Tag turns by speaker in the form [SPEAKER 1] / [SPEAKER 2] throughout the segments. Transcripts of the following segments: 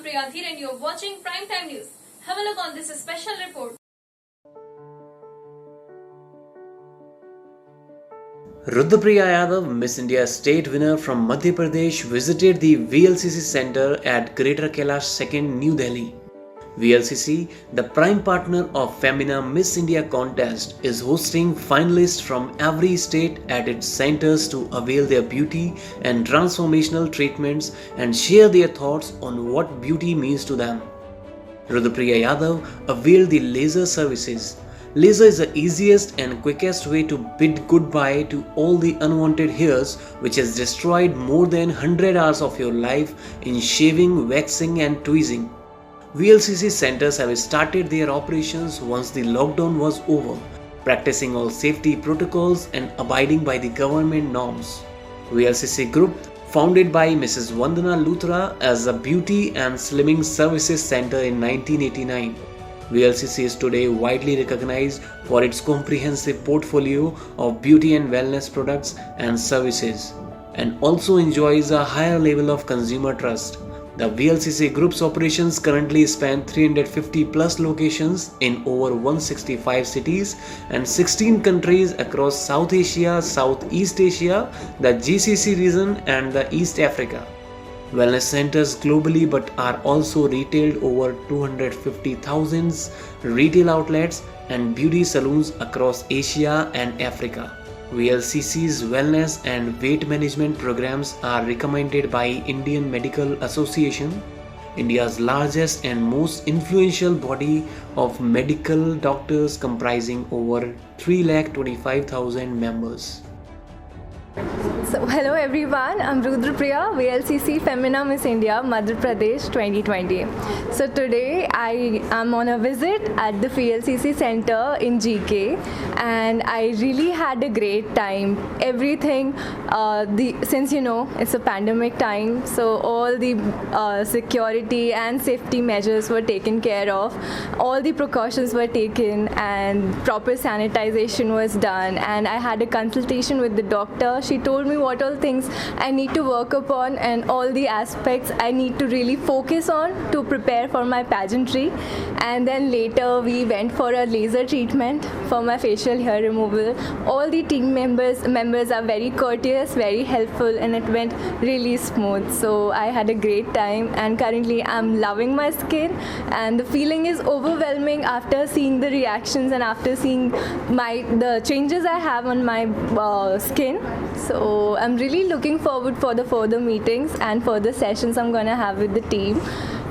[SPEAKER 1] Priya Dhir and you're watching Primetime News. Have a look on this special report.
[SPEAKER 2] Rudrapriya Yadav, Miss India state winner from Madhya Pradesh, visited the VLCC Center at Greater Kailash 2nd, New Delhi. VLCC, the prime partner of Femina Miss India contest, is hosting finalists from every state at its centers to avail their beauty and transformational treatments and share their thoughts on what beauty means to them. Rudrapriya Yadav availed the laser services. Laser is the easiest and quickest way to bid goodbye to all the unwanted hairs which has destroyed more than 100 hours of your life in shaving, waxing and tweezing. VLCC centers have started their operations once the lockdown was over, practicing all safety protocols and abiding by the government norms. VLCC Group, founded by Mrs. Vandana Luthra as a beauty and slimming services center in 1989. VLCC is today widely recognized for its comprehensive portfolio of beauty and wellness products and services, and also enjoys a higher level of consumer trust. The VLCC Group's operations currently span 350 plus locations in over 165 cities and 16 countries across South Asia, Southeast Asia, the GCC region and the East Africa. Wellness centers globally but are also retailed over 250,000 retail outlets and beauty salons across Asia and Africa. VLCC's wellness and weight management programs are recommended by Indian Medical Association, India's largest and most influential body of medical doctors comprising over 325,000 members.
[SPEAKER 3] So, hello everyone, I'm Rudrapriya, VLCC Femina Miss India, Madhya Pradesh 2020. So today I am on a visit at the VLCC Center in GK and I really had a great time. Everything, since you know it's a pandemic time, so all the security and safety measures were taken care of, all the precautions were taken and proper sanitization was done, and I had a consultation with the doctor. She told me what all things I need to work upon and all the aspects I need to really focus on to prepare for my pageantry. And then later we went for a laser treatment for my facial hair removal. All the team members are very courteous, very helpful, and it went really smooth. So I had a great time and currently I'm loving my skin and the feeling is overwhelming after seeing the reactions and after seeing the changes I have on my skin. So I'm really looking forward for the further meetings and further sessions I'm going to have with the team.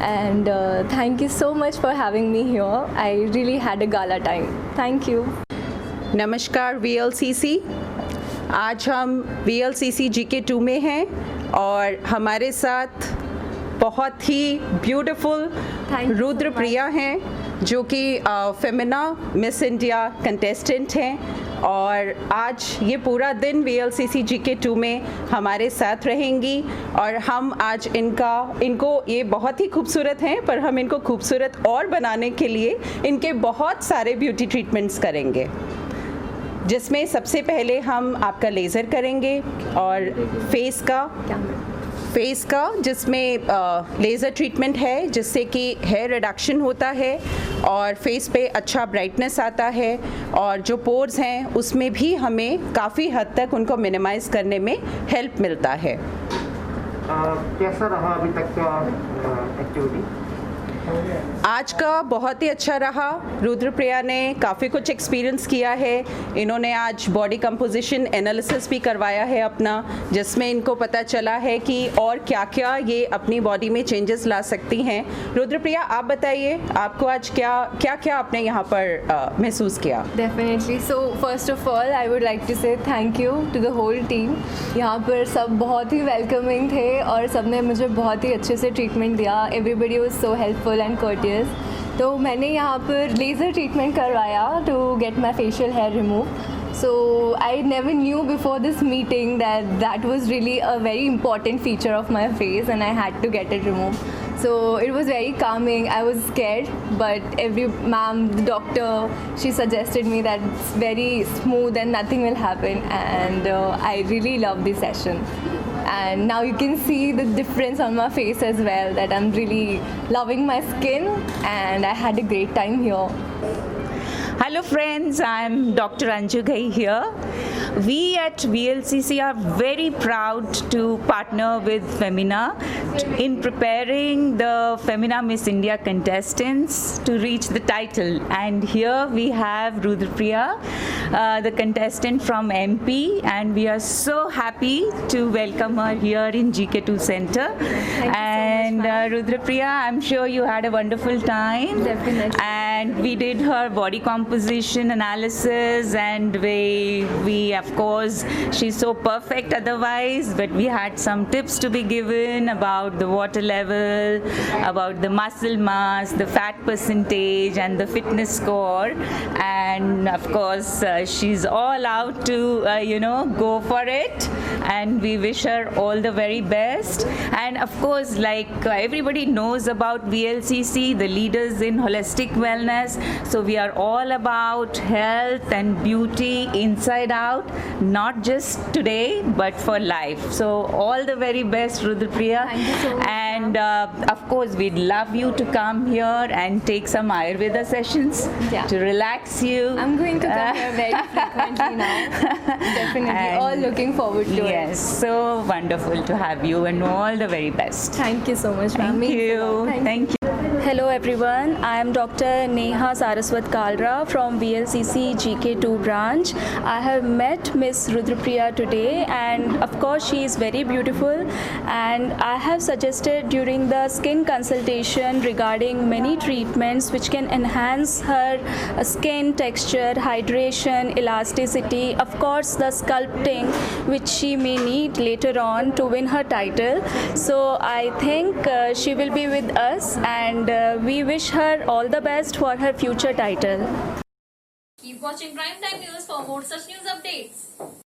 [SPEAKER 3] And thank you so much for having me here. I really had a gala time. Thank you.
[SPEAKER 4] नमस्कार VLCC, आज हम VLCC GK2 में हैं और हमारे साथ बहुत ही beautiful Rudrapriya हैं जो कि फेमिना मिस इंडिया कंटेस्टेंट हैं और आज ये पूरा दिन VLCC GK2 में हमारे साथ रहेंगी और हम आज इनको ये बहुत ही खूबसूरत हैं पर हम इनको खूबसूरत और बनाने के लिए इनके बहुत सारे ब्यूटी ट्रीटमेंट्स करेंगे, जिसमें सबसे पहले हम आपका लेज़र करेंगे और फेस का जिसमें लेज़र ट्रीटमेंट है जिससे कि हेयर रिडक्शन होता है और फेस पे अच्छा ब्राइटनेस आता है और जो पोर्स हैं उसमें भी हमें काफ़ी हद तक उनको मिनिमाइज़ करने में हेल्प मिलता है।
[SPEAKER 5] कैसा रहा अभी तक का एक्टिविटी?
[SPEAKER 4] आज का बहुत ही अच्छा रहा। रुद्रप्रिया ने काफ़ी कुछ एक्सपीरियंस किया है। इन्होंने आज बॉडी कंपोजिशन एनालिसिस भी करवाया है अपना, जिसमें इनको पता चला है कि और क्या क्या ये अपनी बॉडी में चेंजेस ला सकती हैं। रुद्रप्रिया, आप बताइए आपको आज क्या आपने यहाँ पर महसूस किया?
[SPEAKER 3] Definitely. So first of all I would like to say thank you to the whole team. यहाँ पर सब बहुत ही वेलकमिंग थे और सब ने मुझे बहुत ही अच्छे से ट्रीटमेंट दिया। Everybody was so helpful and courteous. तो मैंने यहाँ पर लेज़र ट्रीटमेंट करवाया to get my facial hair remove. So I never knew before this meeting that was really a very important feature of my face and I had to get it removed. So it was very calming. I was scared, but the doctor, she suggested me that it's very smooth and nothing will happen, and I really loved the session. and now you can see the difference on my face as well, that I'm really loving my skin and I had a great time here.
[SPEAKER 6] Hello friends, I'm Dr. Anju Ghai here. We at VLCC are very proud to partner with Femina in preparing the Femina Miss India contestants to reach the title. And here we have Rudrapriya, the contestant from MP, and we are so happy to welcome her here in GK2 Center. And Rudrapriya, I'm sure you had a wonderful time.
[SPEAKER 3] Definitely.
[SPEAKER 6] And we did her body composition analysis, and we of course, she's so perfect otherwise, but we had some tips to be given about the water level, about the muscle mass, the fat percentage, and the fitness score. And of course, she's all out to go for it, and we wish her all the very best. And of course, like everybody knows about VLCC, the leaders in holistic wellness, so we are all about health and beauty inside out, not just today but for life. So all the very best, Rudrapriya.
[SPEAKER 3] Thank you so much.
[SPEAKER 6] And of course, we'd love you to come here and take some Ayurveda sessions to relax you.
[SPEAKER 3] I'm going to come here very frequently now. Definitely.
[SPEAKER 6] And
[SPEAKER 3] All looking forward to it.
[SPEAKER 6] Yes, so wonderful to have you, and all the very best.
[SPEAKER 3] Thank you so much, ma'am.
[SPEAKER 6] Thank
[SPEAKER 3] Means a lot.
[SPEAKER 6] you. Thank you.
[SPEAKER 7] Hello everyone, I am Dr. Neha Saraswat Kalra from VLCC GK2 branch. I have met Miss Rudrapriya today, and of course she is very beautiful, and I have suggested during the skin consultation regarding many treatments which can enhance her skin texture, hydration, elasticity, of course the sculpting which she may need later on to win her title. So I think she will be with us, and we wish her all the best for her future title.
[SPEAKER 1] Keep watching Primetime News for more such news updates.